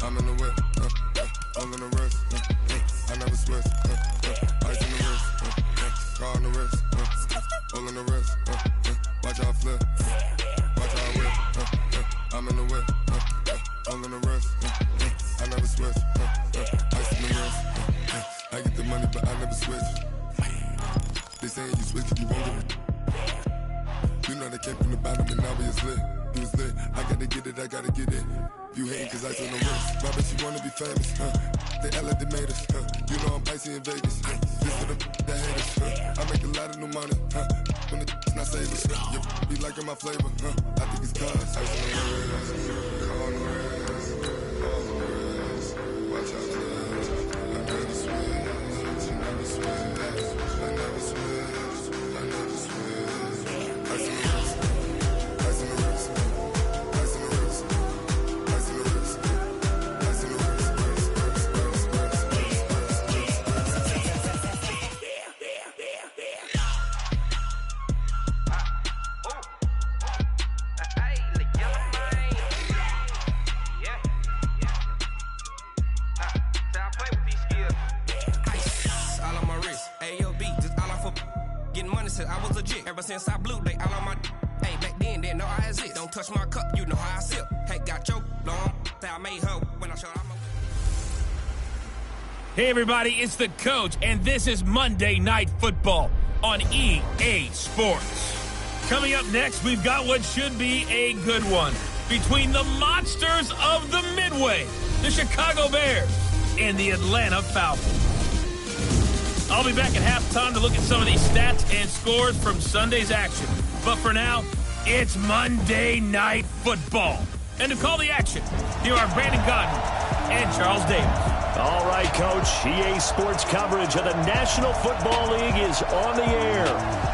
I'm in the whip, all in the wrist, I never switch, ice in the wrist, car on the wrist, all in the wrist, watch how I flip, watch how I whip, I'm in the whip, all in the wrist, I never switch, ice in the wrist, I get the money but I never switch. They saying you switch, you won't get it. You know they came from the bottom and now we is lit. You was lit, I gotta get it, I gotta get it. You hating cause I on the wrist. My bitch, you wanna be famous, They Ella they made us, You know I'm icy in Vegas, This for the that haters, I make a lot of new money, When the not savers, You be liking my flavor, I think it's cause ice on the wrist, on the wrist, on the wrist. Watch out, I never switch, I never switch, I never switch, I never switch. Ice on the wrist, ice on the wrist, ice on the wrist, ice on the wrist, ice on the wrist, I was legit ever since I blew they all on my hey back then didn't know I exist. Don't touch my cup, you know how I sip. Hey, got your long I made her when I showed I'm a Hey everybody, it's the Coach, and this is Monday Night Football on EA Sports. Coming up next, we've got what should be a good one between the monsters of the Midway, the Chicago Bears, and the Atlanta Falcons. I'll be back at halftime to look at some of these stats and scores from Sunday's action. But for now, it's Monday Night Football. And to call the action, here are Brandon Godden and Charles Davis. All right, Coach. EA Sports coverage of the National Football League is on the air.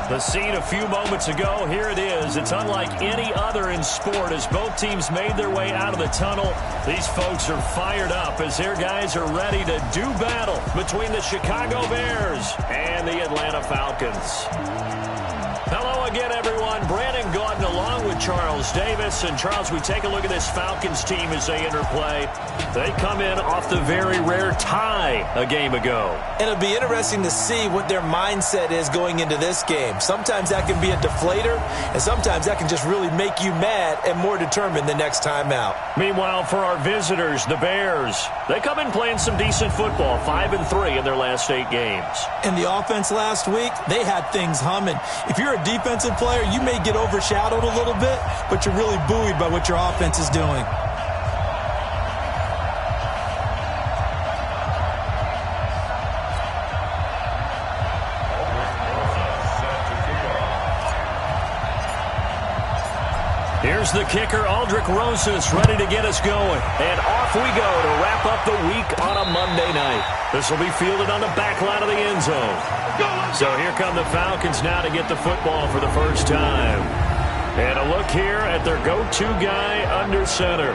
The scene a few moments ago, here it is. It's unlike any other in sport as both teams made their way out of the tunnel. These folks are fired up as their guys are ready to do battle between the Chicago Bears and the Atlanta Falcons. Hello again, everyone. Brandon Gaudin along with Charles Davis. And, Charles, we take a look at this Falcons team as they enter play. They come in off the very rare tie a game ago. And it'll be interesting to see what their mindset is going into this game. Sometimes that can be a deflator, and sometimes that can just really make you mad and more determined the next time out. Meanwhile, for our visitors, the Bears, they come in playing some decent football, 5-3 in their last 8 games. And the offense last week, they had things humming. If you're a defensive player, you may get overshadowed a little bit, but you're really buoyed by what your offense is doing. Here's the kicker, Aldrick Rosas, ready to get us going. And off we go to wrap up the week on a Monday night. This will be fielded on the back line of the end zone. So here come the Falcons now to get the football for the first time. And a look here at their go-to guy under center.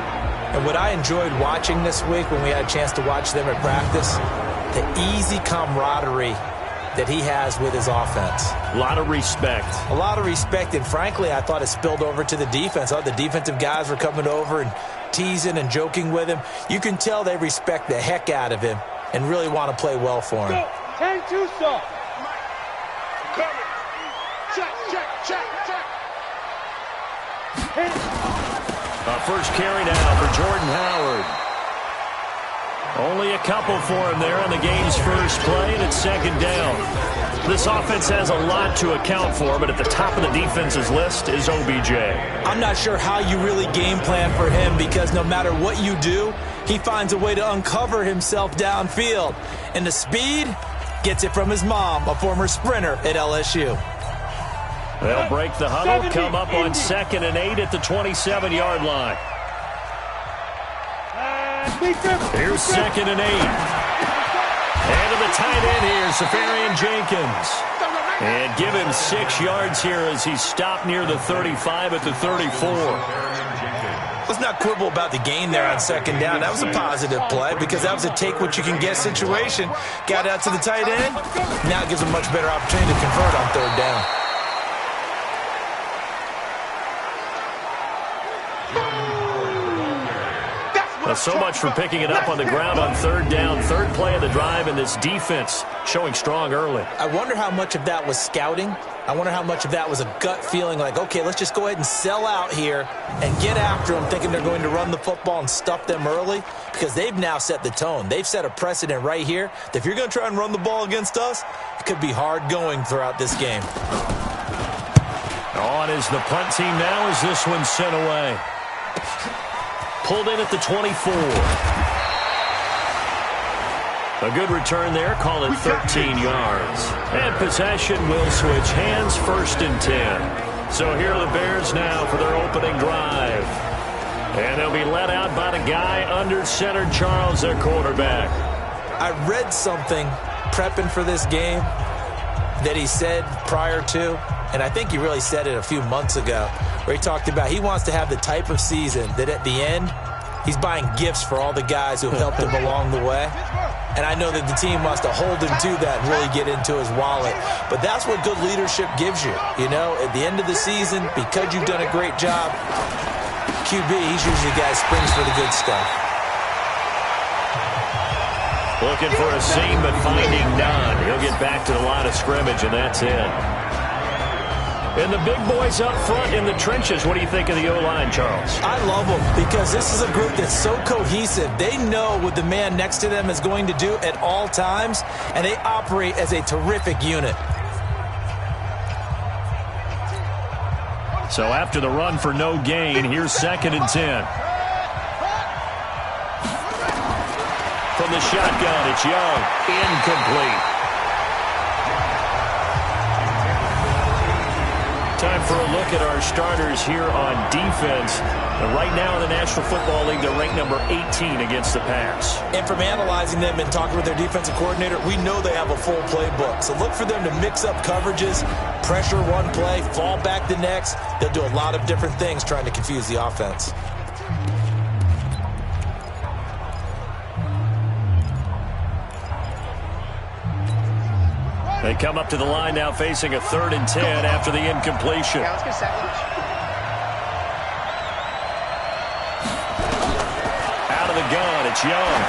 And what I enjoyed watching this week when we had a chance to watch them at practice, the easy camaraderie that he has with his offense. A lot of respect. A lot of respect, and frankly, I thought it spilled over to the defense. The defensive guys were coming over and teasing and joking with him. You can tell they respect the heck out of him and really want to play well for him. 10-2 soft. Check, check, check, check. First carry now for Jordan Howard. Only a couple for him there on the game's first play, and it's second down. This offense has a lot to account for, but at the top of the defense's list is OBJ. I'm not sure how you really game plan for him because no matter what you do, he finds a way to uncover himself downfield. And the speed gets it from his mom, a former sprinter at LSU. They'll break the huddle, come up on 2nd and 8 at the 27-yard line. Here's 2nd and 8. And to the tight end here, Safarian Jenkins. And give him 6 yards here as he's stopped near the 35 at the 34. Let's not quibble about the gain there on 2nd down. That was a positive play because that was a take-what-you-can-get situation. Got out to the tight end. Now it gives him a much better opportunity to convert on 3rd down. Well, so much for picking it up on the ground on third down. Third play of the drive, and this defense showing strong early. I wonder how much of that was scouting. I wonder how much of that was a gut feeling like, okay, let's just go ahead and sell out here and get after them, thinking they're going to run the football and stuff them early, because they've now set the tone. They've set a precedent right here that if you're going to try and run the ball against us, it could be hard going throughout this game. On is the punt team now as this one's sent away. Pulled in at the 24. A good return there, call it 13 yards. And possession will switch hands, 1st and 10. So here are the Bears now for their opening drive. And they'll be led out by the guy under center, Charles, their quarterback. I read something prepping for this game that he said prior to, and I think he really said it a few months ago, where he talked about he wants to have the type of season that at the end, he's buying gifts for all the guys who have helped him along the way. And I know that the team wants to hold him to that and really get into his wallet. But that's what good leadership gives you. You know, at the end of the season, because you've done a great job, QB, he's usually the guy who springs for the good stuff. Looking for a seam, but finding none. He'll get back to the line of scrimmage, and that's it. And the big boys up front in the trenches, what do you think of the O-line, Charles? I love them because this is a group that's so cohesive. They know what the man next to them is going to do at all times, and they operate as a terrific unit. So after the run for no gain, here's 2nd and 10. From the shotgun, it's Young. Incomplete. Time for a look at our starters here on defense. And right now in the National Football League, they're ranked number 18 against the pass. And from analyzing them and talking with their defensive coordinator, we know they have a full playbook. So look for them to mix up coverages, pressure one play, fall back the next. They'll do a lot of different things trying to confuse the offense. They come up to the line now facing a 3rd and 10 after the incompletion. Yeah, let's get second. Out of the gun, it's Young.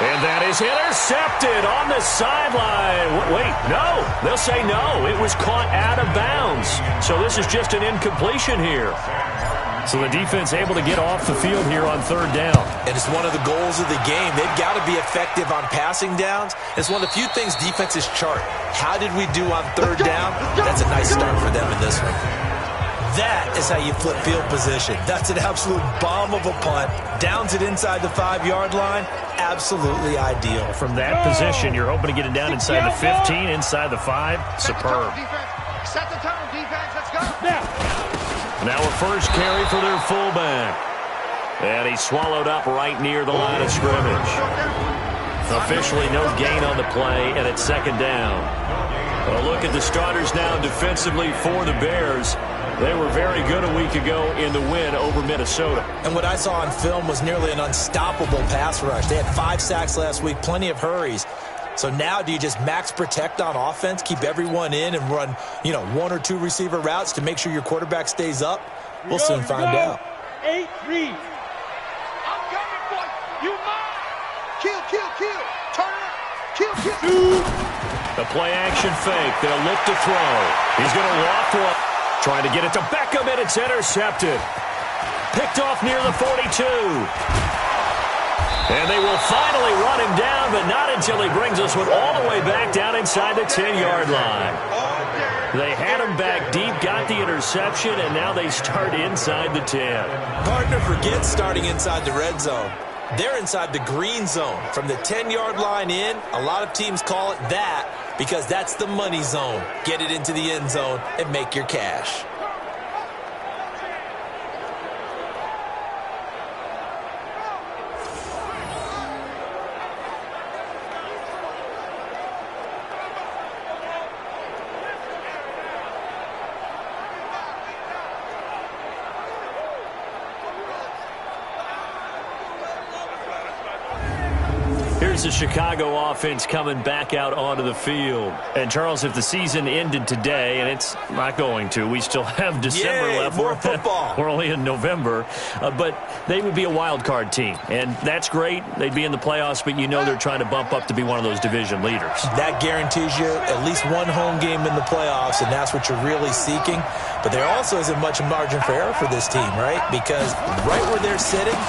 And that is intercepted on the sideline. Wait, no. They'll say no. It was caught out of bounds. So this is just an incompletion here. So the defense able to get off the field here on 3rd down. And it's one of the goals of the game. They've got to be effective on passing downs. It's one of the few things defenses chart. How did we do on 3rd down? That's a nice start for them in this one. That is how you flip field position. That's an absolute bomb of a punt. Downs it inside the 5-yard line. Absolutely ideal. From that position, you're hoping to get it down inside the 15, inside the 5. Superb. Set the tone, defense. Let's go. Now a first carry for their fullback. And he's swallowed up right near the line of scrimmage. Officially no gain on the play, and it's 2nd down. A look at the starters now defensively for the Bears. They were very good a week ago in the win over Minnesota. And what I saw on film was nearly an unstoppable pass rush. They had 5 sacks last week, plenty of hurries. So now do you just max protect on offense, keep everyone in and run, 1 or 2 receiver routes to make sure your quarterback stays up? We'll soon find out. 8 read. I'm coming, boy. You mine. Kill. Turn around. Kill. The play-action fake. They'll look to throw. He's going to walk one. Trying to get it to Beckham, and it's intercepted. Picked off near the 42. And they will finally run him down, but not until he brings us one all the way back down inside the 10-yard line. They had him back deep, got the interception, and now they start inside the 10. Partner forgets starting inside the red zone. They're inside the green zone. From the 10-yard line in, a lot of teams call it that because that's the money zone. Get it into the end zone and make your cash. Here's the Chicago offense coming back out onto the field. And, Charles, if the season ended today, and it's not going to, we still have December left. More football. We're only in November. But they would be a wild card team. And that's great. They'd be in the playoffs, but you know they're trying to bump up to be one of those division leaders. That guarantees you at least one home game in the playoffs, and that's what you're really seeking. But there also isn't much margin for error for this team, right? Because right where they're sitting,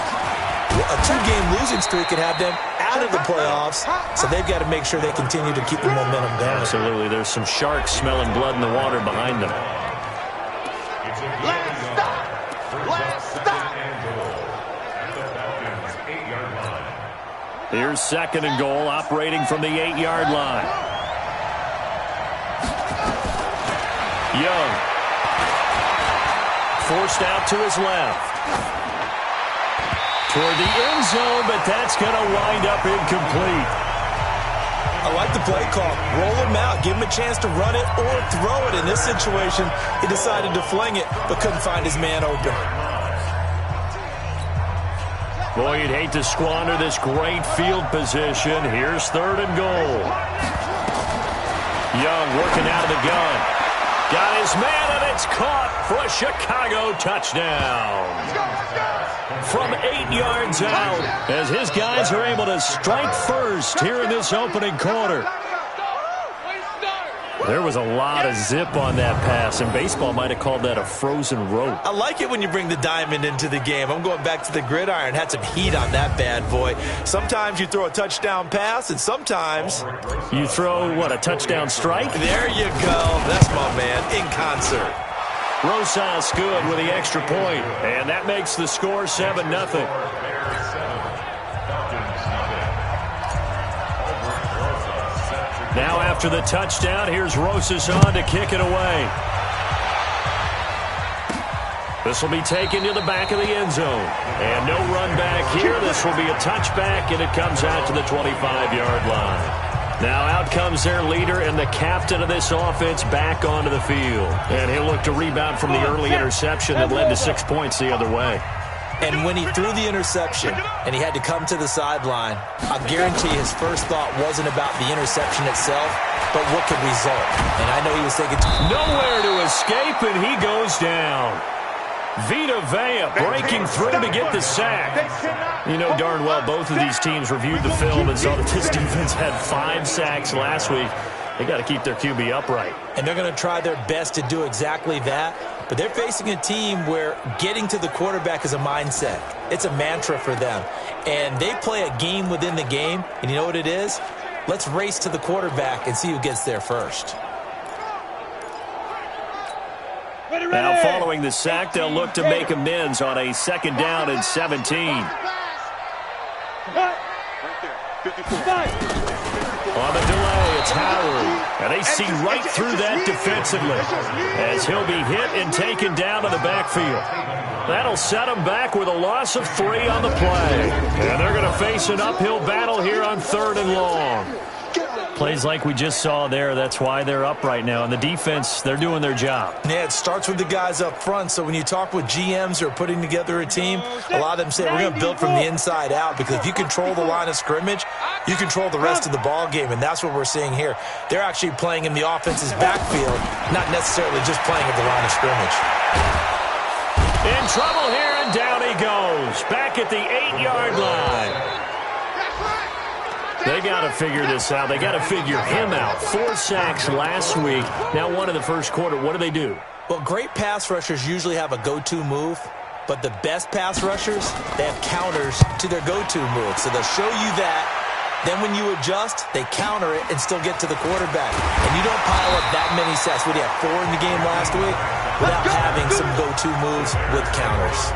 a 2-game losing streak could have them out of the playoffs, so they've got to make sure they continue to keep the momentum going. Absolutely. There's some sharks smelling blood in the water behind them. Last stop. Here's 2nd and goal, operating from the 8-yard line. Young. Forced out to his left. Toward the end zone, but that's going to wind up incomplete. I like the play call. Roll him out. Give him a chance to run it or throw it. In this situation, he decided to fling it, but couldn't find his man open. Boy, you'd hate to squander this great field position. Here's 3rd and goal. Young working out of the gun. Got his man, and it's caught for a Chicago touchdown. From 8 yards out, as his guys are able to strike first here in this opening quarter. There was a lot of zip on that pass, and baseball might have called that a frozen rope. I like it when you bring the diamond into the game. I'm going back to the gridiron. Had some heat on that bad boy. Sometimes you throw a touchdown pass, and sometimes you throw, what, a touchdown strike? There you go. That's my man, in concert. Rosas good with the extra point, and that makes the score 7-0. Now after the touchdown, here's Rosas on to kick it away. This will be taken to the back of the end zone. And no run back here. This will be a touchback, and it comes out to the 25-yard line. Now out comes their leader and the captain of this offense back onto the field. And he'll look to rebound from the early interception that led to 6 points the other way. And when he threw the interception and he had to come to the sideline, I guarantee his first thought wasn't about the interception itself, but what could result. And I know he was thinking, nowhere to escape, and he goes down. Vita Vea breaking through to get the sack. You know darn well both of these teams reviewed the film and saw that this defense had 5 sacks last week. They got to keep their QB upright. And they're going to try their best to do exactly that. But they're facing a team where getting to the quarterback is a mindset. It's a mantra for them. And they play a game within the game. And you know what it is? Let's race to the quarterback and see who gets there first. Now following the sack, they'll look to make amends on a 2nd down and 17. On the delay, it's Howard. And they see right through that defensively as he'll be hit and taken down to the backfield. That'll set them back with a loss of 3 on the play. And they're going to face an uphill battle here on 3rd and long. Plays like we just saw there, that's why they're up right now. And the defense, they're doing their job. Yeah, it starts with the guys up front. So when you talk with GMs who are putting together a team, a lot of them say we're going to build from the inside out, because if you control the line of scrimmage, you control the rest of the ball game, and that's what we're seeing here. They're actually playing in the offense's backfield, not necessarily just playing at the line of scrimmage. In trouble here, and down he goes. Back at the 8-yard line. They got to figure this out. They got to figure him out. 4 sacks last week. Now 1 in the first quarter. What do? Well, great pass rushers usually have a go-to move, but the best pass rushers, they have counters to their go-to move. So they'll show you that. Then when you adjust, they counter it and still get to the quarterback. And you don't pile up that many sacks. What do you have, 4 in the game last week? Without having some go-to moves with counters.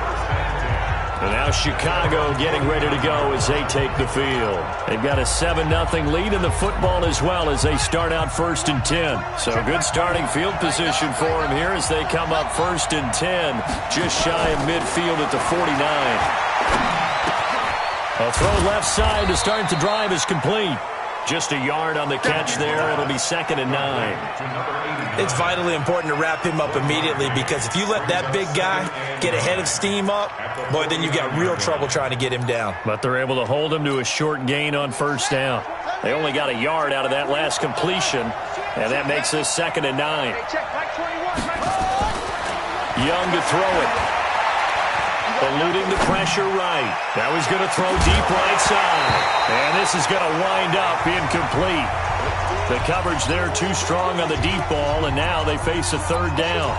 And now Chicago getting ready to go as they take the field. They've got a 7-0 lead in the football as well as they start out 1st and 10. So good starting field position for them here as they come up 1st and 10, just shy of midfield at the 49. A throw left side to start the drive is complete. Just a yard on the catch there. It'll be 2nd and 9. It's vitally important to wrap him up immediately because if you let that big guy get a head of steam up, boy, then you've got real trouble trying to get him down. But they're able to hold him to a short gain on 1st down. They only got a yard out of that last completion, and that makes this 2nd and 9. Young to throw it. Eluding the pressure right. Now he's going to throw deep right side. And this is going to wind up incomplete. The coverage there too strong on the deep ball, and now they face a 3rd down.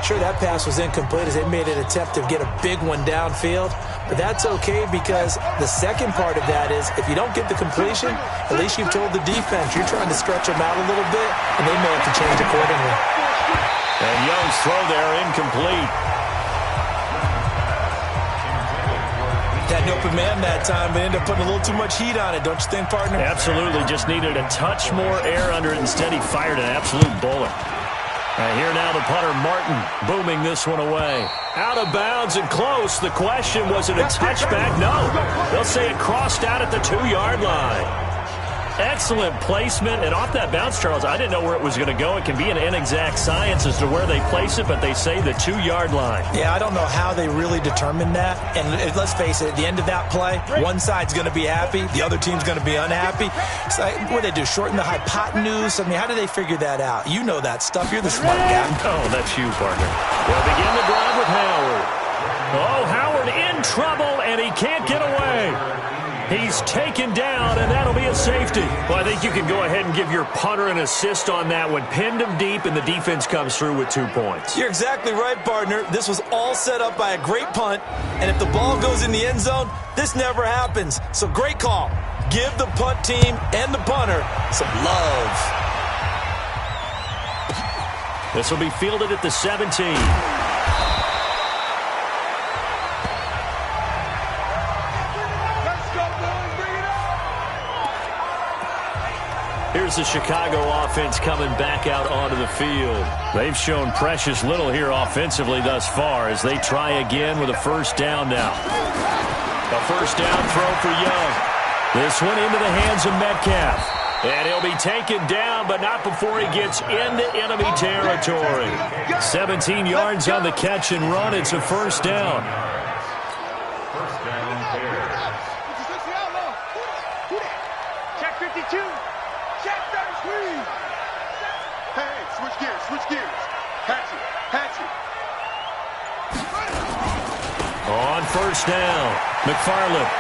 Sure, that pass was incomplete as they made an attempt to get a big one downfield. But that's okay because the second part of that is if you don't get the completion, at least you've told the defense you're trying to stretch them out a little bit, and they may have to change accordingly. And Young's throw there incomplete. Had an open man that time, but ended up putting a little too much heat on it, don't you think, partner? Absolutely. Just needed a touch more air under it. Instead, he fired an absolute bullet. Here now the punter, Martin, booming this one away. Out of bounds and close. The question, was it a touchback? No. They'll say it crossed out at the 2-yard line. Excellent placement. And off that bounce, Charles, I didn't know where it was going to go. It can be an inexact science as to where they place it, but they say the 2-yard line. Yeah, I don't know how they really determined that. And let's face it, at the end of that play, one side's going to be happy, the other team's going to be unhappy. So what do they do, shorten the hypotenuse? I mean, how do they figure that out? You know that stuff. You're the smart guy. Oh, that's you, partner. They'll begin the drive with Howard. Oh, Howard in trouble, and he can't get away. He's taken down, and that'll be a safety. Well, I think you can go ahead and give your punter an assist on that one. Pinned him deep, and the defense comes through with 2 points. You're exactly right, partner. This was all set up by a great punt, and if the ball goes in the end zone, this never happens. So great call. Give the punt team and the punter some love. This will be fielded at the 17. Here's the Chicago offense coming back out onto the field. They've shown precious little here offensively thus far as they try again with a 1st down now. A 1st down throw for Young. This one into the hands of Metcalf. And he'll be taken down, but not before he gets into enemy territory. 17 yards on the catch and run. It's a 1st down. Check 52. Hey, switch gears. Patch it. On 1st down, McFarland.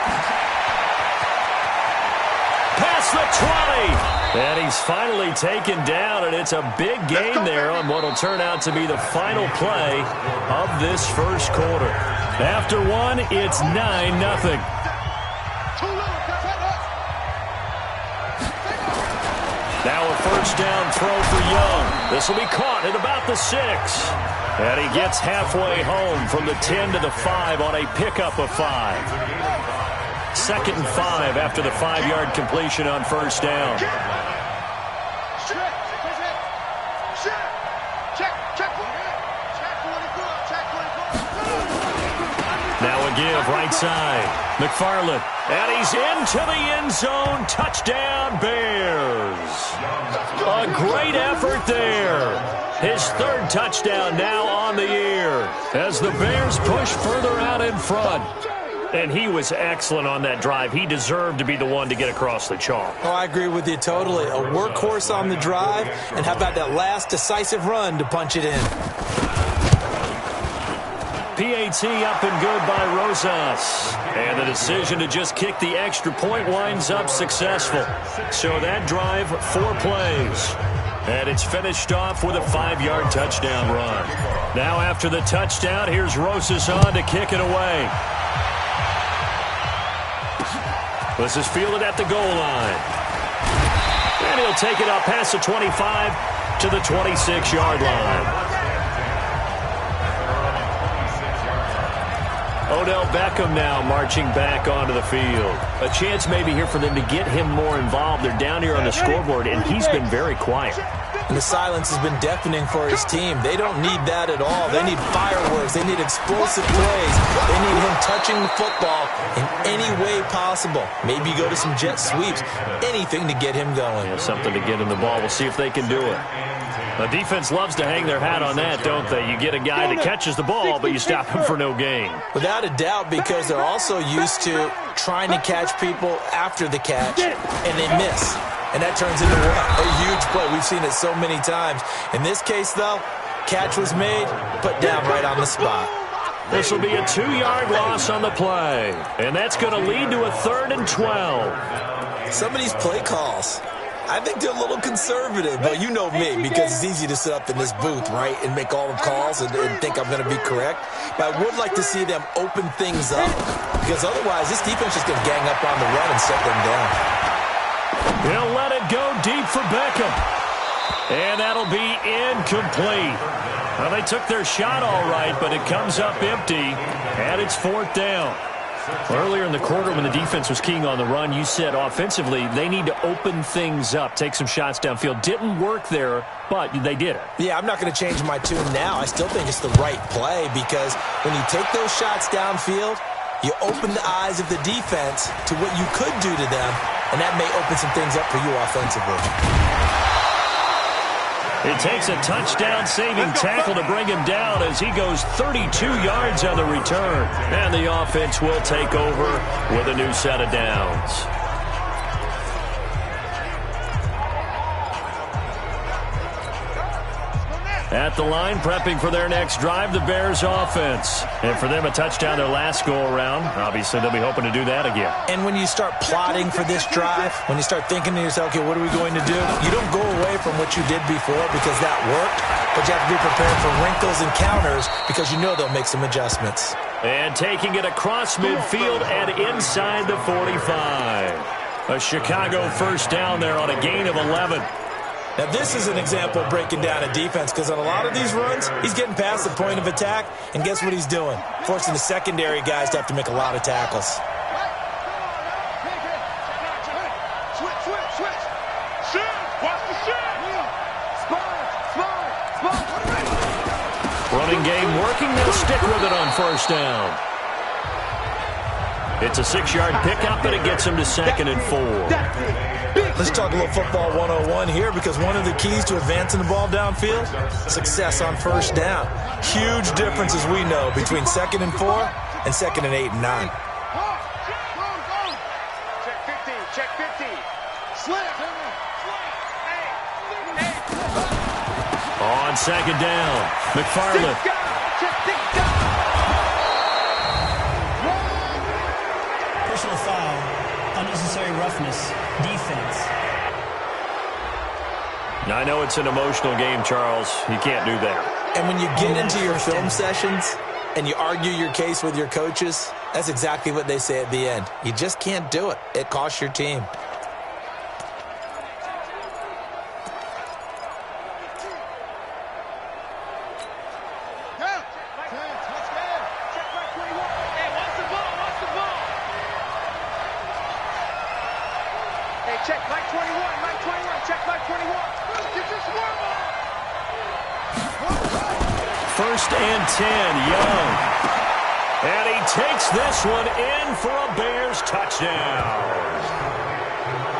Past the 20. And he's finally taken down, and it's a big gain there on what will turn out to be the final play of this 1st quarter. After one, it's 9-0. Now a 1st down throw for Young. This will be caught at about the 6. And he gets halfway home from the 10 to the 5 on a pickup of 5. 2nd and 5 after the 5-yard completion on 1st down. Now a give right side. McFarland. And he's into the end zone. Touchdown, Bears. A great effort there. His 3rd touchdown now on the year as the Bears push further out in front. And he was excellent on that drive. He deserved to be the one to get across the chalk. Oh, I agree with you totally. A workhorse on the drive, and how about that last decisive run to punch it in? PAT up and good by Rosas. And the decision to just kick the extra point winds up successful. So that drive, 4 plays. And it's finished off with a 5-yard touchdown run. Now after the touchdown, here's Rosas on to kick it away. This is fielded at the goal line. And he'll take it up past the 25 to the 26-yard line. Odell Beckham now marching back onto the field. A chance maybe here for them to get him more involved. They're down here on the scoreboard, and he's been very quiet. And the silence has been deafening for his team. They don't need that at all. They need fireworks. They need explosive plays. They need him touching the football in any way possible. Maybe go to some jet sweeps. Anything to get him going. Yeah, something to get him the ball. We'll see if they can do it. The defense loves to hang their hat on that, don't they? You get a guy that catches the ball, but you stop him for no gain. Without a doubt, because they're also used to trying to catch people after the catch, and they miss. And that turns into a huge play. We've seen it so many times. In this case, though, catch was made, put down right on the spot. This will be a 2-yard loss on the play. And that's going to lead to a 3rd and 12. Some of these play calls, I think they're a little conservative, but you know me, because it's easy to sit up in this booth, right, and make all the calls and think I'm going to be correct. But I would like to see them open things up, because otherwise this defense is going to gang up on the run and shut them down. He'll let it go deep for Beckham. And that'll be incomplete. Well, they took their shot all right, but it comes up empty, and it's 4th down. Earlier in the quarter when the defense was keying on the run, you said offensively they need to open things up, take some shots downfield. Didn't work there, but they did it. Yeah, I'm not going to change my tune now. I still think it's the right play because when you take those shots downfield, you open the eyes of the defense to what you could do to them, and that may open some things up for you offensively. It takes a touchdown-saving tackle to bring him down as he goes 32 yards on the return. And the offense will take over with a new set of downs. At the line, prepping for their next drive, the Bears offense. And for them, a touchdown their last go-around. Obviously, they'll be hoping to do that again. And when you start plotting for this drive, when you start thinking to yourself, okay, what are we going to do? You don't go away from what you did before because that worked, but you have to be prepared for wrinkles and counters because you know they'll make some adjustments. And taking it across midfield and inside the 45. A Chicago first down there on a gain of 11. Now, this is an example of breaking down a defense because on a lot of these runs, he's getting past the point of attack, and guess what he's doing? Forcing the secondary guys to have to make a lot of tackles. Running game working, they'll stick with it on first down. It's a 6-yard pickup, but it gets him to 2nd and 4. Let's talk a little football 101 here because one of the keys to advancing the ball downfield, success on first down. Huge difference, as we know, between 2nd and 4 and 2nd and 8 and 9. Check 15, check 15. Slip. On 2nd down, McFarland. Personal foul, unnecessary roughness, defense. I know it's an emotional game, Charles. You can't do that. And when you get into your film sessions and you argue your case with your coaches, that's exactly what they say at the end. You just can't do it. It costs your team. Check Mike 21, Mike 21, check Mike 21. Get this one. 1st and 10, Young. And he takes this one in for a Bears touchdown.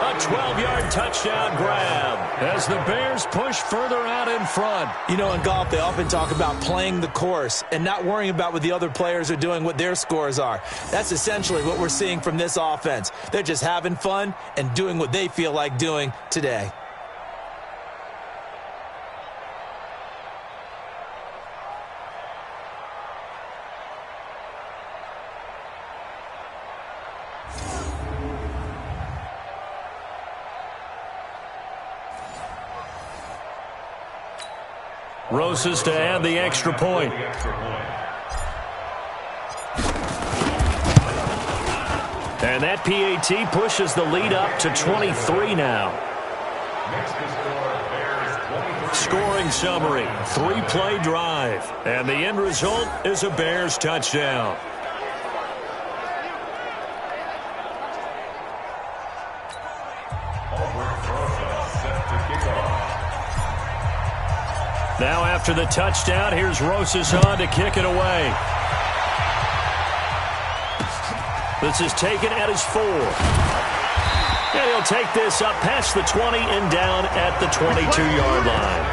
A 12-yard touchdown grab as the Bears push further out in front. You know, in golf, they often talk about playing the course and not worrying about what the other players are doing, what their scores are. That's essentially what we're seeing from this offense. They're just having fun and doing what they feel like doing today. Rosas to add the extra point. And that PAT pushes the lead up to 23 now. Scoring summary, 3-play drive. And the end result is a Bears touchdown. Now after the touchdown, here's Rosas on to kick it away. This is taken at his 4. And he'll take this up past the 20 and down at the 22-yard line.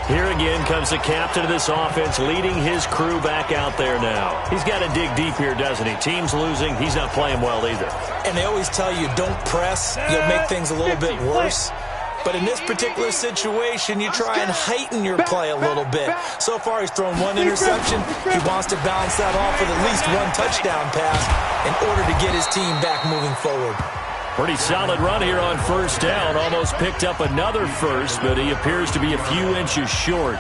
Here again comes the captain of this offense leading his crew back out there now. He's got to dig deep here, doesn't he? Team's losing. He's not playing well either. And they always tell you don't press. You'll make things a little bit worse. But in this particular situation, you try and heighten your play a little bit. So far, he's thrown 1 interception. He wants to balance that off with at least 1 touchdown pass in order to get his team back moving forward. Pretty solid run here on first down. Almost picked up another first, but he appears to be a few inches short.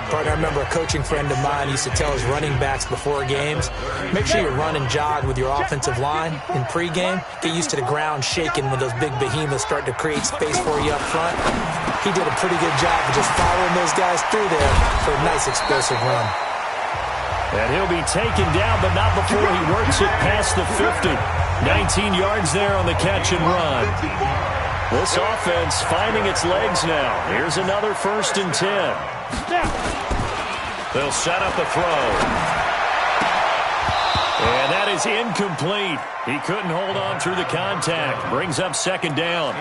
Partner, I remember a coaching friend of mine used to tell his running backs before games, make sure you run and jog with your offensive line in pregame. Get used to the ground shaking when those big behemoths start to create space for you up front. He did a pretty good job of just following those guys through there for a nice explosive run. And he'll be taken down, but not before he works it past the 50. 19 yards there on the catch and run. This offense finding its legs now. Here's another 1st and 10. They'll set up a throw. And that is incomplete. He couldn't hold on through the contact. Brings up 2nd down.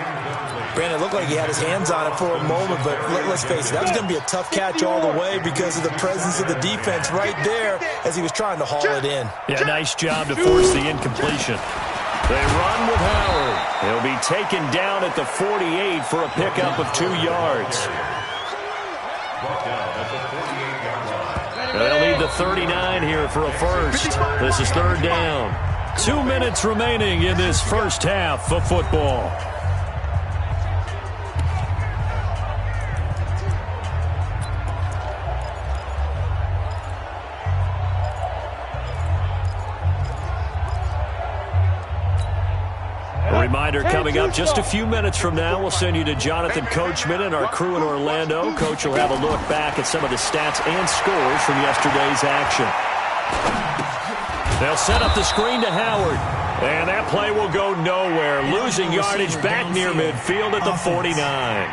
Brandon, it looked like he had his hands on it for a moment, but let's face it, that was going to be a tough catch all the way because of the presence of the defense right there as he was trying to haul it in. Yeah, nice job to force the incompletion. They run with Howard. He'll be taken down at the 48 for a pickup of 2 yards. They'll need the 39 here for a first. This is 3rd down. 2 minutes remaining in this first half of football. Reminder coming up just a few minutes from now. We'll send you to Jonathan Coachman and our crew in Orlando. Coach will have a look back at some of the stats and scores from yesterday's action. They'll set up the screen to Howard. And that play will go nowhere. Losing yardage back near midfield at the 49.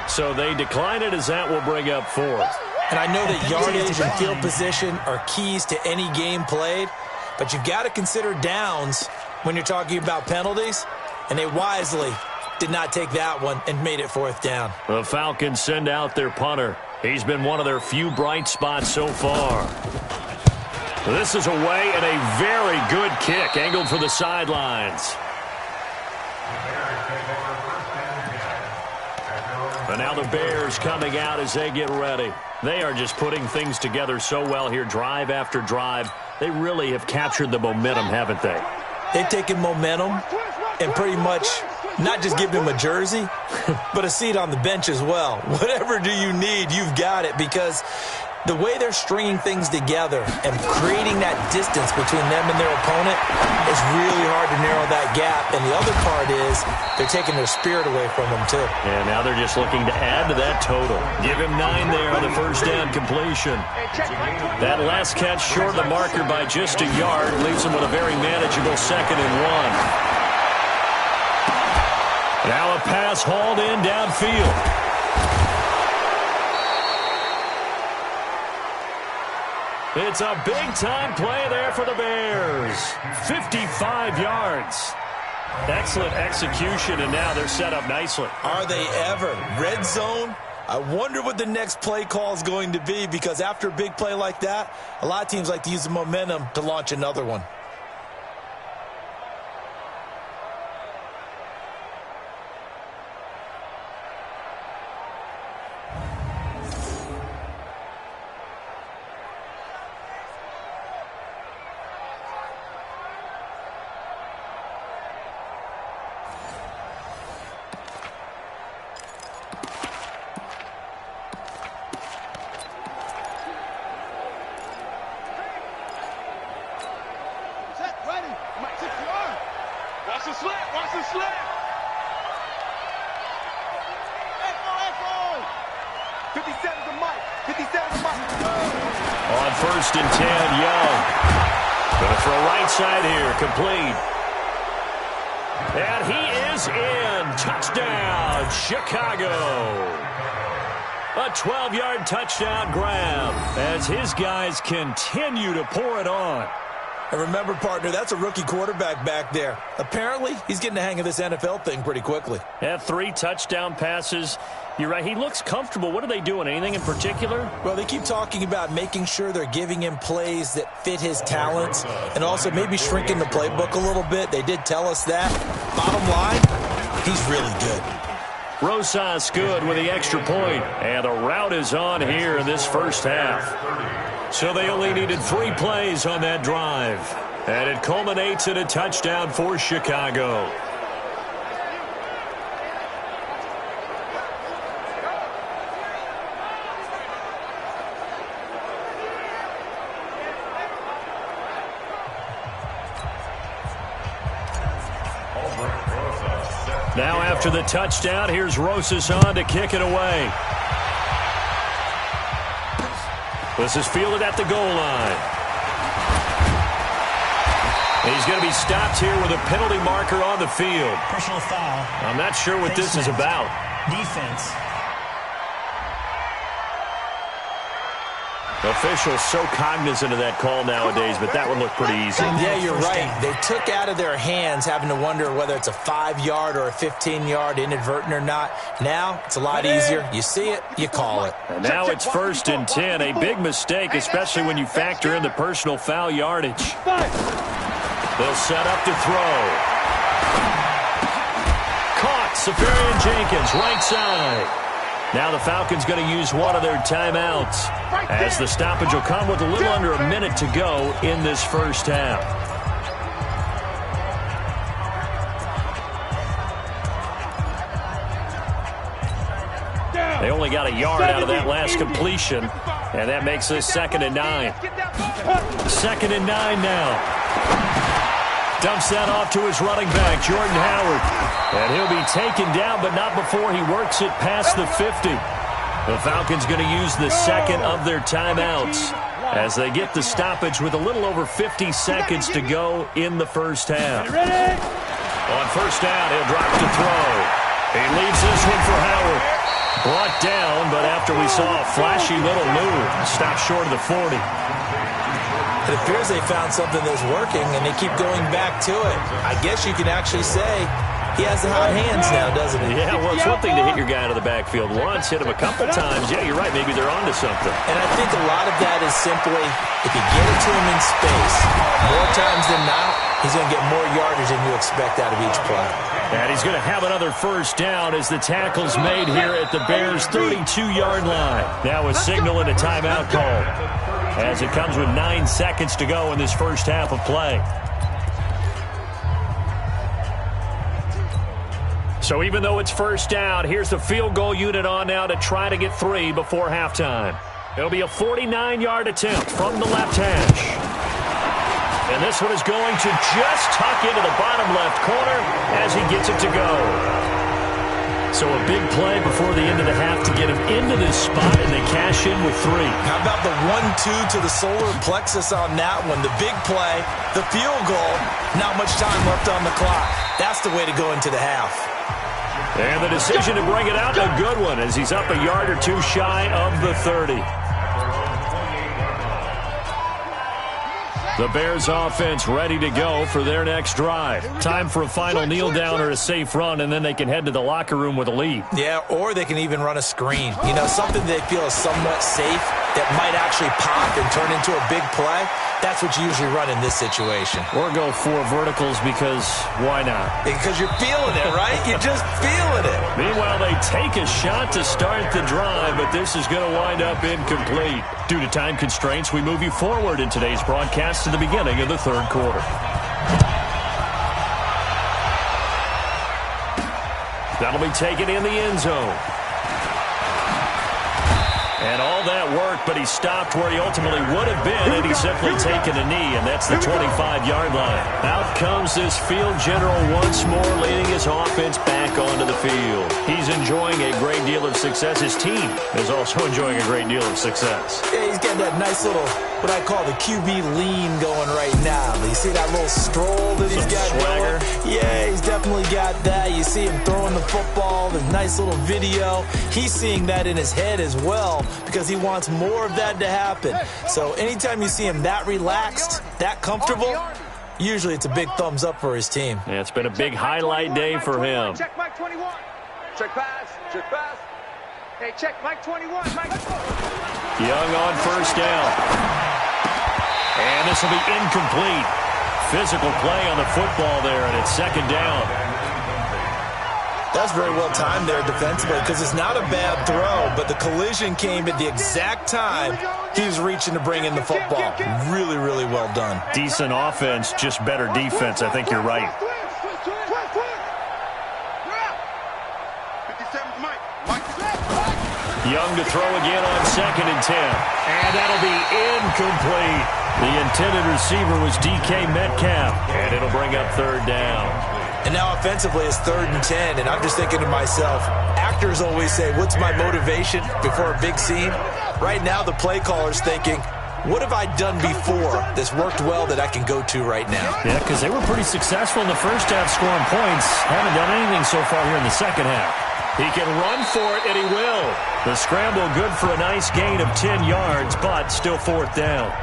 So they decline it as that will bring up 4th. And I know that yardage and field position are keys to any game played. But you've got to consider downs when you're talking about penalties, and they wisely did not take that one and made it 4th down. The Falcons send out their punter. He's been one of their few bright spots so far. This is away and a very good kick angled for the sidelines. And now the Bears coming out as they get ready. They are just putting things together so well here, drive after drive. They really have captured the momentum, haven't they? They've taken momentum and pretty much not just given him a jersey, but a seat on the bench as well. Whatever do you need, you've got it, because the way they're stringing things together and creating that distance between them and their opponent is really hard to narrow that gap. And the other part is they're taking their spirit away from them, too. And now they're just looking to add to that total. Give him 9 there on the first down completion. That last catch short of the marker by just a yard leaves him with a very manageable 2nd and 1. Now a pass hauled in downfield. It's a big-time play there for the Bears. 55 yards. Excellent execution, and now they're set up nicely. Are they ever? Red zone? I wonder what the next play call is going to be, because after a big play like that, a lot of teams like to use the momentum to launch another one. On first and 10, Young. Gonna throw right side here, complete. And he is in. Touchdown, Chicago. A 12-yard touchdown grab as his guys continue to pour it on. And remember, partner, that's a rookie quarterback back there. Apparently, he's getting the hang of this NFL thing pretty quickly. Yeah, 3 touchdown passes. You're right. He looks comfortable. What are they doing? Anything in particular? Well, they keep talking about making sure they're giving him plays that fit his talents and also maybe shrinking the playbook a little bit. They did tell us that. Bottom line, he's really good. Rosas good with the extra point. And the route is on here in this first half. So they only needed 3 plays on that drive. And it culminates in a touchdown for Chicago. Now after the touchdown, here's Rosas on to kick it away. This is fielded at the goal line. He's going to be stopped here with a penalty marker on the field. Personal foul. I'm not sure what this is about. Defense. Officials so cognizant of that call nowadays, but that would look pretty easy. Yeah, you're right. They took out of their hands having to wonder whether it's a 5-yard or a 15-yard inadvertent or not. Now it's a lot easier. You see it, you call it. And now it's 1st and 10. A big mistake, especially when you factor in the personal foul yardage. They'll set up to throw. Caught. Safarian Jenkins, right side. Now the Falcons going to use one of their timeouts as the stoppage will come with a little under a minute to go in this first half. They only got a yard out of that last completion, and that makes this 2nd and 9. 2nd and 9 now. Dumps that off to his running back, Jordan Howard. And he'll be taken down, but not before he works it past the 50. The Falcons going to use the 2nd of their timeouts as they get the stoppage with a little over 50 seconds to go in the first half. On 1st down, he'll drop to throw. He leaves this one for Howard. Brought down, but after we saw a flashy little move, stopped short of the 40. It appears they found something that's working, and they keep going back to it. I guess you could actually say he has the hot hands now, doesn't he? Yeah, well, it's one thing to hit your guy out of the backfield once, hit him a couple times. Yeah, you're right. Maybe they're onto something. And I think a lot of that is simply if you get it to him in space, more times than not, he's going to get more yardage than you expect out of each play. And he's going to have another 1st down as the tackle's made here at the Bears' 32-yard line. Now a signal and a timeout call as it comes with 9 seconds to go in this first half of play. So even though it's 1st down, here's the field goal unit on now to try to get 3 before halftime. It'll be a 49-yard attempt from the left hash. And this one is going to just tuck into the bottom left corner as he gets it to go. So a big play before the end of the half to get him into this spot, and they cash in with 3. How about the 1-2 to the solar plexus on that one? The big play, the field goal, not much time left on the clock. That's the way to go into the half. And the decision to bring it out, a good one, as he's up a yard or 2 shy of the 30. The Bears offense ready to go for their next drive. Time for a final kneel down or a safe run, and then they can head to the locker room with a lead. Yeah, or they can even run a screen. You know, something they feel is somewhat safe that might actually pop and turn into a big play. That's what you usually run in this situation. Or go 4 verticals because why not? Because you're feeling it, right? You're just feeling it. Meanwhile, they take a shot to start the drive, but this is going to wind up incomplete. Due to time constraints, we move you forward in today's broadcast to the beginning of the 3rd quarter. That'll be taken in the end zone. And all that work, but he stopped where he ultimately would have been had he simply taken a knee, and that's the 25-yard line. Out comes this field general once more, leading his offense back onto the field. He's enjoying a great deal of success. His team is also enjoying a great deal of success. Yeah, he's got that nice little, what I call the QB lean going right now. You see that little stroll that he's got swagger going? Yeah, he's definitely got that. You see him throwing the football, the nice little video. He's seeing that in his head as well, because he wants more of that to happen. So anytime you see him that relaxed, that comfortable, usually it's a big thumbs up for his team. Yeah, it's been a big highlight day for him. Check Mike 21. Check pass. Check pass. Hey, check Mike 21. Mike. Young on first down. And this will be incomplete. Physical play on the football there, and it's second down. That's very well timed there defensively, because it's not a bad throw, but the collision came at the exact time he was reaching to bring in the football. Really, really well done. Decent offense, just better defense. I think you're right. Young to throw again on 2nd and 10. And that'll be incomplete. The intended receiver was DK Metcalf, and it'll bring up 3rd down. And now offensively it's 3rd and 10, and I'm just thinking to myself, actors always say, what's my motivation before a big scene? Right now the play caller's thinking, what have I done before that's worked well that I can go to right now? Yeah, because they were pretty successful in the first half scoring points. Haven't done anything so far here in the second half. He can run for it, and he will. The scramble good for a nice gain of 10 yards, but still 4th down.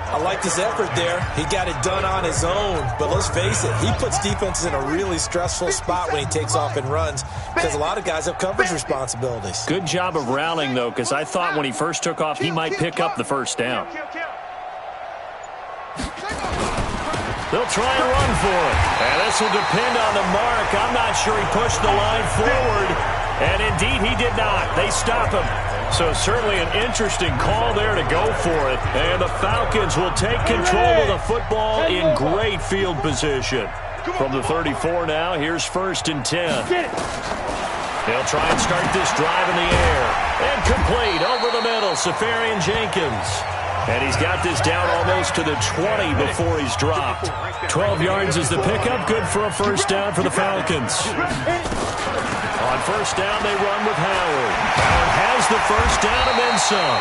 I like his effort there. He got it done on his own. But let's face it, he puts defenses in a really stressful spot when he takes off and runs, because a lot of guys have coverage responsibilities. Good job of rallying, though, because I thought when he first took off, he might pick up the first down. They'll try and run for it. And this will depend on the mark. I'm not sure he pushed the line forward. And indeed, he did not. They stop him. So certainly an interesting call there to go for it. And the Falcons will take control of the football in great field position. From the 34 now, here's 1st and 10. They'll try and start this drive in the air. And complete over the middle, Safarian Jenkins. And he's got this down almost to the 20 before he's dropped. 12 yards is the pickup. Good for a first down for the Falcons. On first down, they run with Howard. Howard has the first down and then some.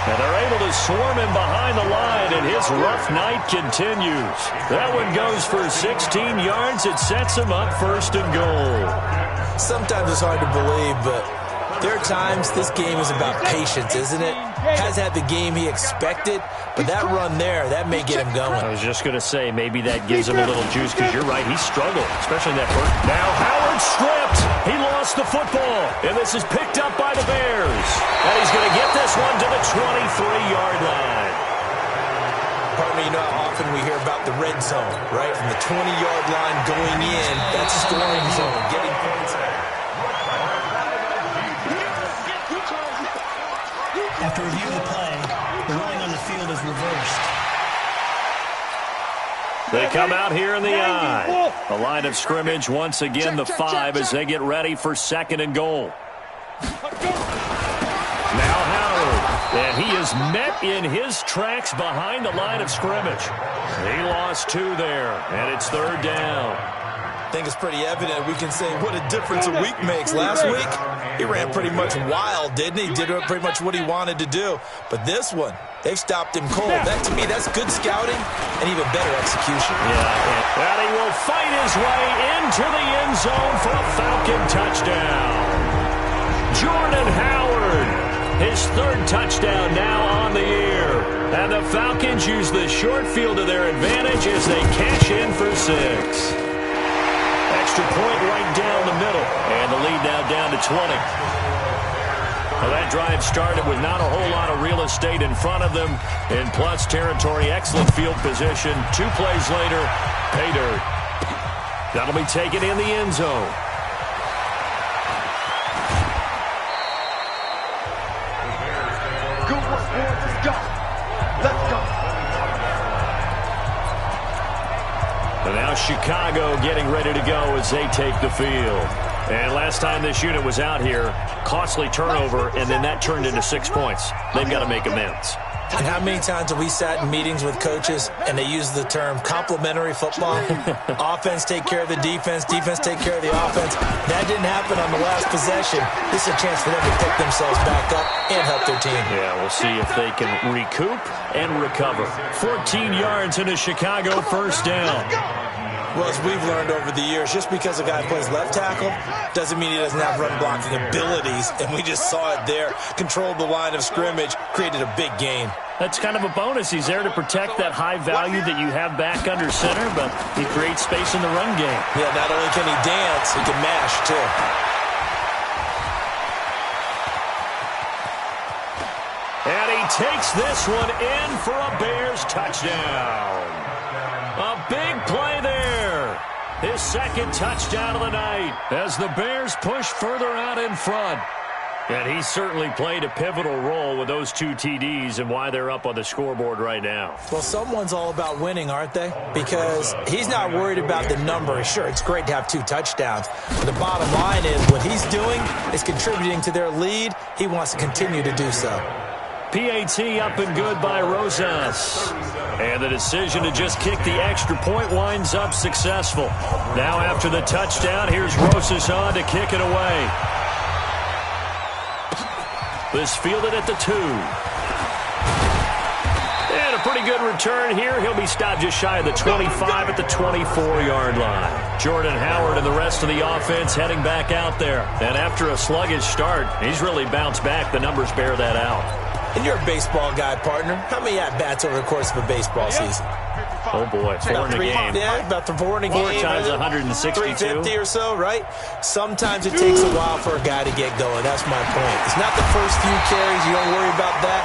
And they're able to swarm him behind the line, and his rough night continues. That one goes for 16 yards. It sets him up 1st and goal. Sometimes it's hard to believe, but there are times this game is about patience, isn't it? Has had the game he expected, but that run there, that may get him going. I was just going to say, maybe that gives him a little juice, because you're right, he struggled, especially in that first. Now Howard stripped. He lost the football, and this is picked up by the Bears. And he's going to get this one to the 23-yard line. Pardon me, you know how often we hear about the red zone, right? From the 20-yard line going in, that's scoring zone, getting points out. After reviewing the play, the ruling on the field is reversed. They come out here in the I. The line of scrimmage once again the 5 as they get ready for 2nd and goal. Now Howard, and he is met in his tracks behind the line of scrimmage. He lost 2 there, and it's 3rd down. I think it's pretty evident. We can say what a difference a week makes. Last week, he ran pretty much wild, didn't he? Did pretty much what he wanted to do. But this one, they've stopped him cold. That, to me, that's good scouting and even better execution. Yeah, and he will fight his way into the end zone for a Falcon touchdown. Jordan Howard, his 3rd touchdown now on the year. And the Falcons use the short field to their advantage as they cash in for 6. Extra point right down the middle. And the lead now down to 20. Well, that drive started with not a whole lot of real estate in front of them. In plus territory, excellent field position. 2 plays later, pay dirt. That'll be taken in the end zone. Good work, boys. Let's go. Let's go. And now Chicago getting ready to go as they take the field. And last time this unit was out here, costly turnover, and then that turned into 6 points. They've got to make amends. And how many times have we sat in meetings with coaches and they use the term complementary football? Offense take care of the defense, defense take care of the offense. That didn't happen on the last possession. This is a chance for them to pick themselves back up and help their team. Yeah, we'll see if they can recoup and recover. 14 yards in a Chicago first down. Well, as we've learned over the years, just because a guy plays left tackle doesn't mean he doesn't have run-blocking abilities, and we just saw it there. Controlled the line of scrimmage, created a big gain. That's kind of a bonus. He's there to protect that high value that you have back under center, but he creates space in the run game. Yeah, not only can he dance, he can mash, too. And he takes this one in for a Bears touchdown. A big play there. His second touchdown of the night as the Bears push further out in front. And he certainly played a pivotal role with those 2 TDs and why they're up on the scoreboard right now. Well, someone's all about winning, aren't they? Because he's not worried about the number. Sure, it's great to have 2 touchdowns. But the bottom line is what he's doing is contributing to their lead. He wants to continue to do so. PAT up and good by Rosas. And the decision to just kick the extra point winds up successful. Now after the touchdown, here's Rosas on to kick it away. This fielded at the 2. And a pretty good return here. He'll be stopped just shy of the 25 at the 24-yard line. Jordan Howard and the rest of the offense heading back out there. And after a sluggish start, he's really bounced back. The numbers bear that out. And you're a baseball guy, partner. How many at-bats over the course of a baseball season? Oh, boy. 4 in a game. Yeah, about 4 in a game. 4 times 162. 350 or so, right? Sometimes it takes a while for a guy to get going. That's my point. It's not the first few carries. You don't worry about that.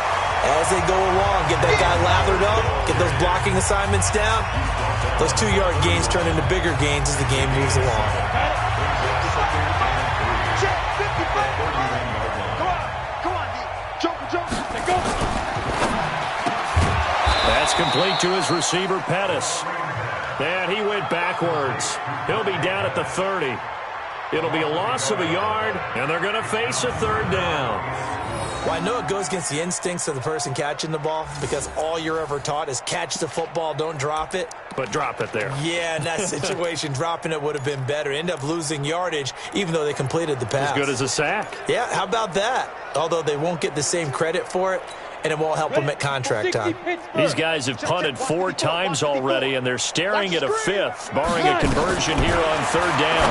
As they go along, get that guy lathered up, get those blocking assignments down. Those 2-yard gains turn into bigger gains as the game moves along. That's complete to his receiver, Pettis. And he went backwards. He'll be down at the 30. It'll be a loss of a yard, and they're going to face a 3rd down. Well, I know it goes against the instincts of the person catching the ball because all you're ever taught is catch the football, don't drop it. But drop it there. Yeah, in that situation, dropping it would have been better. End up losing yardage, even though they completed the pass. As good as a sack. Yeah, how about that? Although they won't get the same credit for it, and it won't help them at contract time. These guys have punted 4 times already, and they're staring at a 5th, barring a conversion here on 3rd down.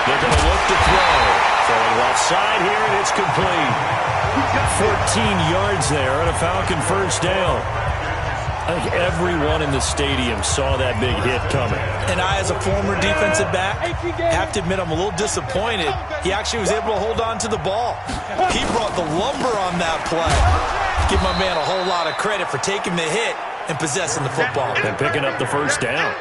They're going to look to throw. Throwing left side here, and it's complete. 14 yards there on a Falcon first down. I think everyone in the stadium saw that big hit coming. And I, as a former defensive back, have to admit I'm a little disappointed. He actually was able to hold on to the ball. He brought the lumber on that play. Give my man a whole lot of credit for taking the hit and possessing the football. And picking up the first down.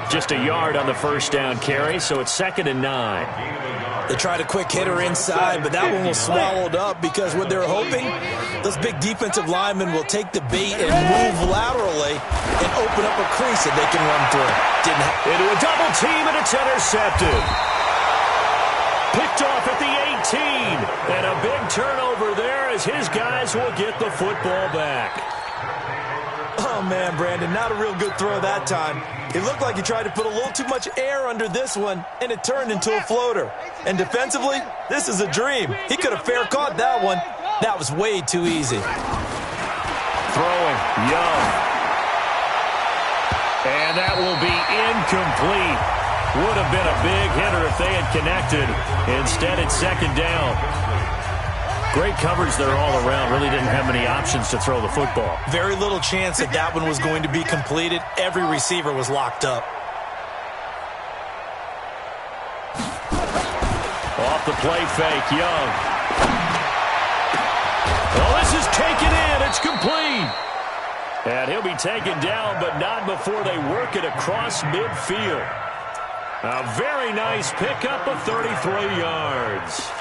Just a yard on the first down carry, so it's 2nd and 9. They tried a quick hitter inside, but that one was swallowed up because what they're hoping, those big defensive linemen will take the bait and move laterally and open up a crease that they can run through. Didn't happen. Into a double team, and it's intercepted. Picked off at the 18. And a big turnover there as his guys will get the football back. Oh, man, Brandon, not a real good throw that time. It looked like he tried to put a little too much air under this one, and it turned into a floater. And defensively, this is a dream. He could have fair caught that one. That was way too easy. Throwing, Young. And that will be incomplete. Would have been a big hitter if they had connected. Instead, it's 2nd down. Great coverage there all around. Really didn't have many options to throw the football. Very little chance that that one was going to be completed. Every receiver was locked up. Off the play fake, Young. Well, this is taken in. It's complete. And he'll be taken down, but not before they work it across midfield. A very nice pickup of 33 yards.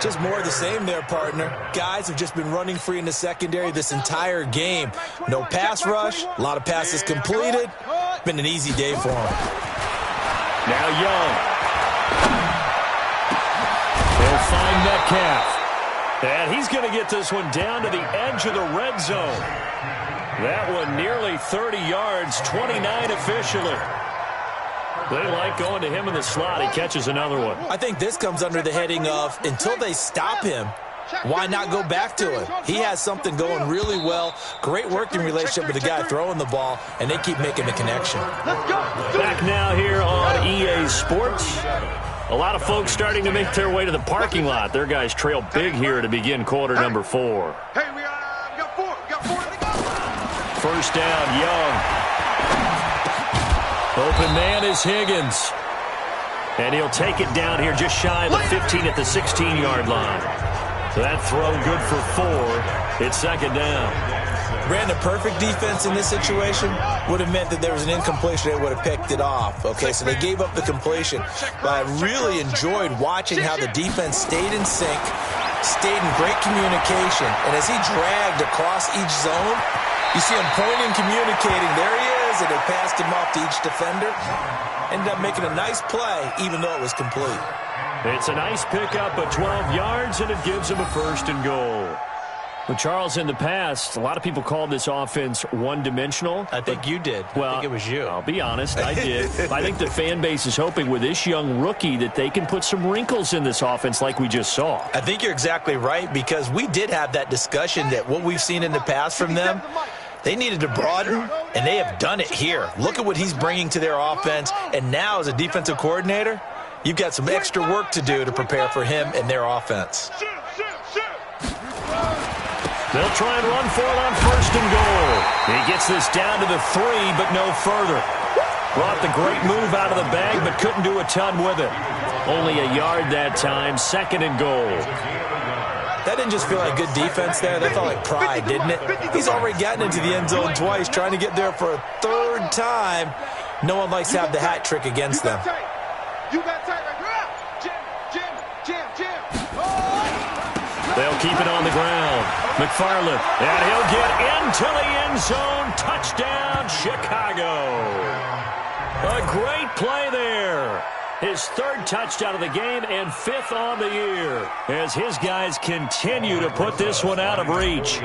Just more of the same there, partner. Guys have just been running free in the secondary this entire game. No pass rush, a lot of passes completed. Been an easy day for them. Now Young. Metcalf. And he's going to get this one down to the edge of the red zone. That one nearly 30 yards, 29 officially. They like going to him in the slot. He catches another one. I think this comes under the heading of until they stop him, why not go back to him? He has something going really well. Great working relationship with the guy throwing the ball, and they keep making the connection. Back now here on EA Sports. A lot of folks starting to make their way to the parking lot. Their guys trail big here to begin quarter number 4. Hey, we got four. We got 4 to go. First down, Young. Open man is Higgins. And he'll take it down here just shy of the 15 at the 16-yard line. So that throw good for 4. It's second down. Ran the perfect defense in this situation would have meant that there was an incompletion. They would have picked it off. Okay, so they gave up the completion. But I really enjoyed watching how the defense stayed in sync, stayed in great communication. And as he dragged across each zone, you see him pointing, communicating. There he is, and they passed him off to each defender. Ended up making a nice play, even though it was complete. It's a nice pickup of 12 yards, and it gives him a first and goal. Well, Charles, in the past, a lot of people called this offense one-dimensional. I think you did. Well, I think it was you. I'll be honest, I did. I think the fan base is hoping with this young rookie that they can put some wrinkles in this offense like we just saw. I think you're exactly right, because we did have that discussion that what we've seen in the past from them, they needed to broaden, and they have done it here. Look at what he's bringing to their offense, and now as a defensive coordinator, you've got some extra work to do to prepare for him and their offense. They'll try and run for it on first and goal. He gets this down to the 3, but no further. Brought the great move out of the bag, but couldn't do a ton with it. Only a yard that time, second and goal. That didn't just feel like good defense there. That felt like pride, didn't it? He's already gotten into the end zone twice, trying to get there for a third time. No one likes to have the hat trick against them. You got tight right here. Jim. They'll keep it on the ground. McFarland, and he'll get into the end zone. Touchdown, Chicago. A great play there. His 3rd touchdown of the game and 5th on the year as his guys continue to put this one out of reach.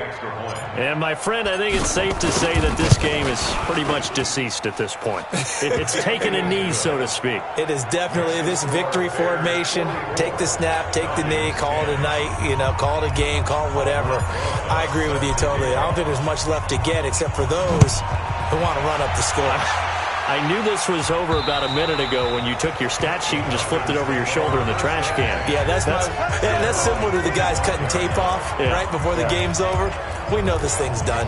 And, my friend, I think it's safe to say that this game is pretty much deceased at this point. It's taken a knee, so to speak. It is definitely this victory formation. Take the snap, take the knee, call it a night, call it a game, call it whatever. I agree with you totally. I don't think there's much left to get except for those who want to run up the score. I knew this was over about a minute ago when you took your stat sheet and just flipped it over your shoulder in the trash can. Yeah, that's similar to the guys cutting tape off right before the game's over. We know this thing's done.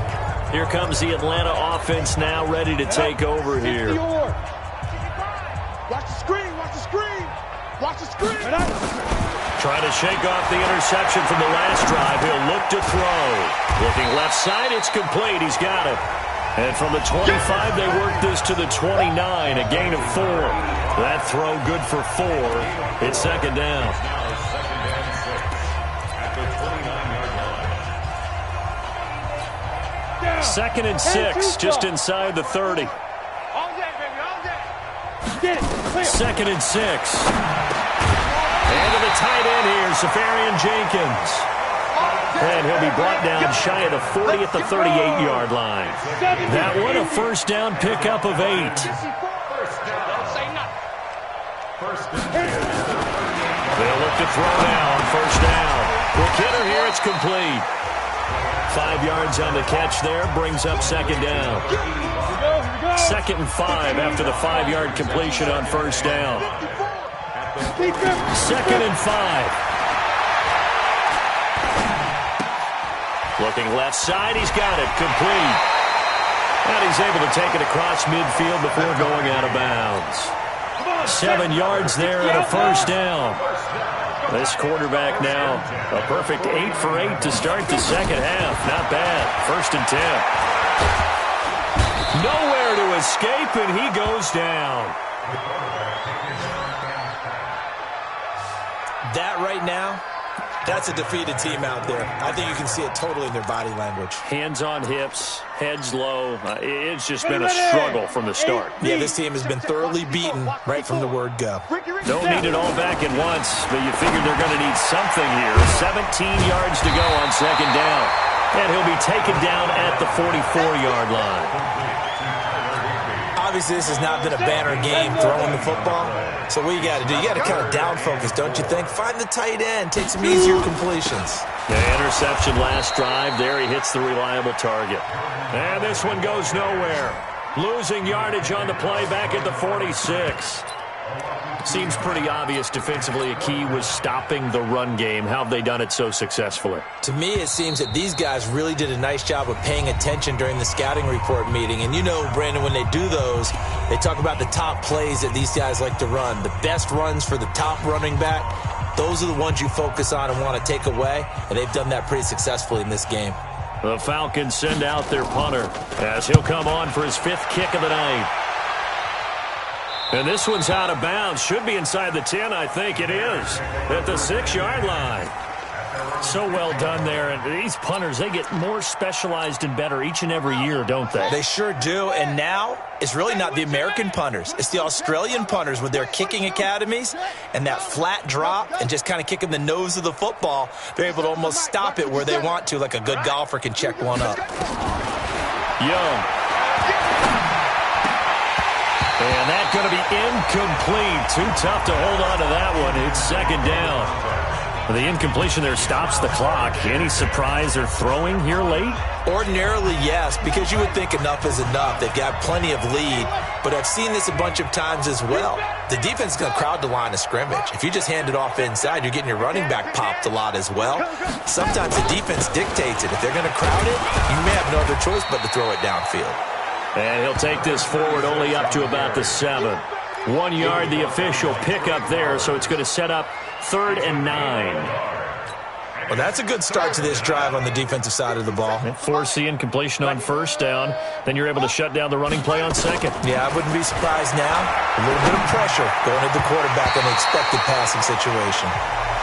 Here comes the Atlanta offense now ready to take over here. Watch the screen. Trying to shake off the interception from the last drive. He'll look to throw. Looking left side, it's complete. He's got it. And from the 25, they work this to the 29, a gain of 4. That throw good for 4. It's second down. Second and 6, just inside the 30. Second and 6. And to the tight end here, Safarian Jenkins. And he'll be brought down shy of the 40 at the 38-yard line. That one, a first down pickup of 8. They'll look to throw down, first down. Quick hitter here, it's complete. 5 yards on the catch there, brings up second down. 2nd and 5 after the 5-yard completion on first down. 2nd and 5. Looking left side, he's got it, complete. And he's able to take it across midfield before going out of bounds. 7 yards there and a first down. This quarterback now, a perfect 8 for 8 to start the second half. Not bad. 1st and 10. Nowhere to escape, and he goes down. That right now That's a defeated team out there. I think you can see it totally in their body language. Hands on hips, heads low. It's just been a struggle from the start. Yeah, this team has been thoroughly beaten right from the word go. Don't need it all back at once, but you figure they're going to need something here. 17 yards to go on second down. And he'll be taken down at the 44-yard line. Obviously, this has not been a banner game throwing the football. So what you got to do, you got to kind of down focus, don't you think? Find the tight end, take some easier completions. The interception last drive. There he hits the reliable target. And this one goes nowhere. Losing yardage on the play back at the 46. Seems pretty obvious defensively a key was stopping the run game. How have they done it so successfully? To me, it seems that these guys really did a nice job of paying attention during the scouting report meeting. And you know, Brandon, when they do those, they talk about the top plays that these guys like to run. The best runs for the top running back, those are the ones you focus on and want to take away. And they've done that pretty successfully in this game. The Falcons send out their punter as he'll come on for his 5th kick of the night. And this one's out of bounds. Should be inside the 10, I think it is. At the 6-yard line. So well done there. And these punters, they get more specialized and better each and every year, don't they? They sure do. And now, it's really not the American punters. It's the Australian punters with their kicking academies and that flat drop and just kind of kicking the nose of the football. They're able to almost stop it where they want to, like a good golfer can check one up. Young. And that's going to be incomplete. Too tough to hold on to that one. It's second down. The incompletion there stops the clock. Any surprise they're throwing here late? Ordinarily, yes, because you would think enough is enough. They've got plenty of lead, but I've seen this a bunch of times as well. The defense is going to crowd the line of scrimmage. If you just hand it off inside, you're getting your running back popped a lot as well. Sometimes the defense dictates it. If they're going to crowd it, you may have no other choice but to throw it downfield. And he'll take this forward only up to about the 7. 1 yard, the official pickup there, so it's going to set up 3rd and 9. Well, that's a good start to this drive on the defensive side of the ball. Force the incompletion on 1st down. Then you're able to shut down the running play on 2nd. Yeah, I wouldn't be surprised now. A little bit of pressure going at the quarterback in the expected passing situation.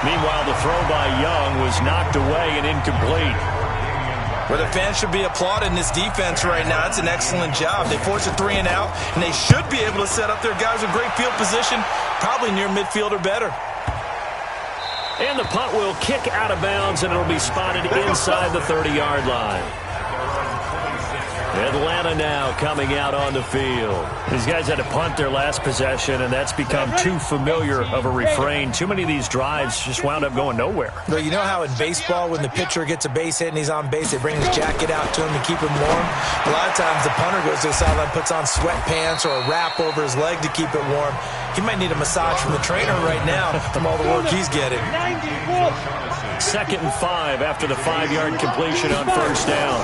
Meanwhile, the throw by Young was knocked away and incomplete. Well, the fans should be applauding this defense right now. It's an excellent job. They force a 3 and out, and they should be able to set up their guys with great field position, probably near midfield or better. And the punt will kick out of bounds, and it'll be spotted inside the 30-yard line. Atlanta now coming out on the field. These guys had to punt their last possession, and that's become too familiar of a refrain. Too many of these drives just wound up going nowhere. Well, you know how in baseball, when the pitcher gets a base hit and he's on base, they bring his jacket out to him to keep him warm? A lot of times the punter goes to the sideline, puts on sweatpants or a wrap over his leg to keep it warm. He might need a massage from the trainer right now from all the work he's getting. 2nd and 5 after the 5-yard completion on 1st down.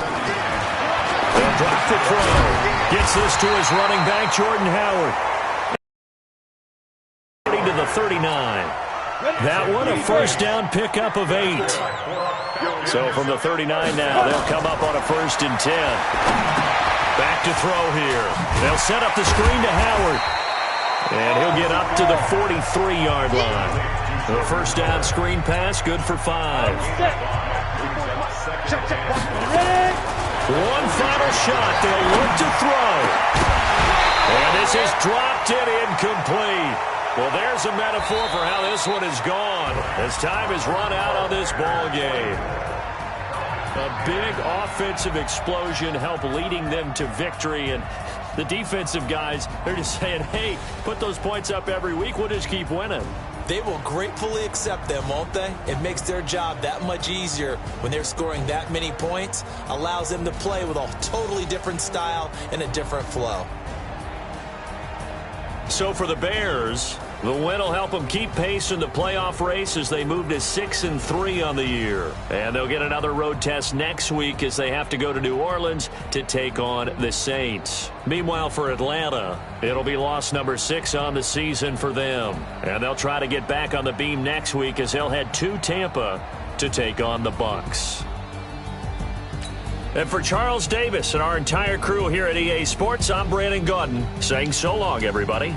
They'll drop the throw. Gets this to his running back, Jordan Howard. To the 39. That one, a 1st down pickup of 8. So from the 39 now, they'll come up on a 1st and 10. Back to throw here. They'll set up the screen to Howard. And he'll get up to the 43-yard line. The 1st down screen pass, good for 5. One final shot. They'll look to throw. And this is dropped and incomplete. Well, there's a metaphor for how this one is gone as time has run out on this ball game. A big offensive explosion helped leading them to victory, and the defensive guys, they're just saying, hey, put those points up every week. We'll just keep winning. They will gratefully accept them, won't they? It makes their job that much easier when they're scoring that many points, allows them to play with a totally different style and a different flow. So for the Bears, the win will help them keep pace in the playoff race as they move to 6-3 on the year. And they'll get another road test next week as they have to go to New Orleans to take on the Saints. Meanwhile, for Atlanta, it'll be loss number 6 on the season for them. And they'll try to get back on the beam next week as they'll head to Tampa to take on the Bucs. And for Charles Davis and our entire crew here at EA Sports, I'm Brandon Gaudin saying so long, everybody.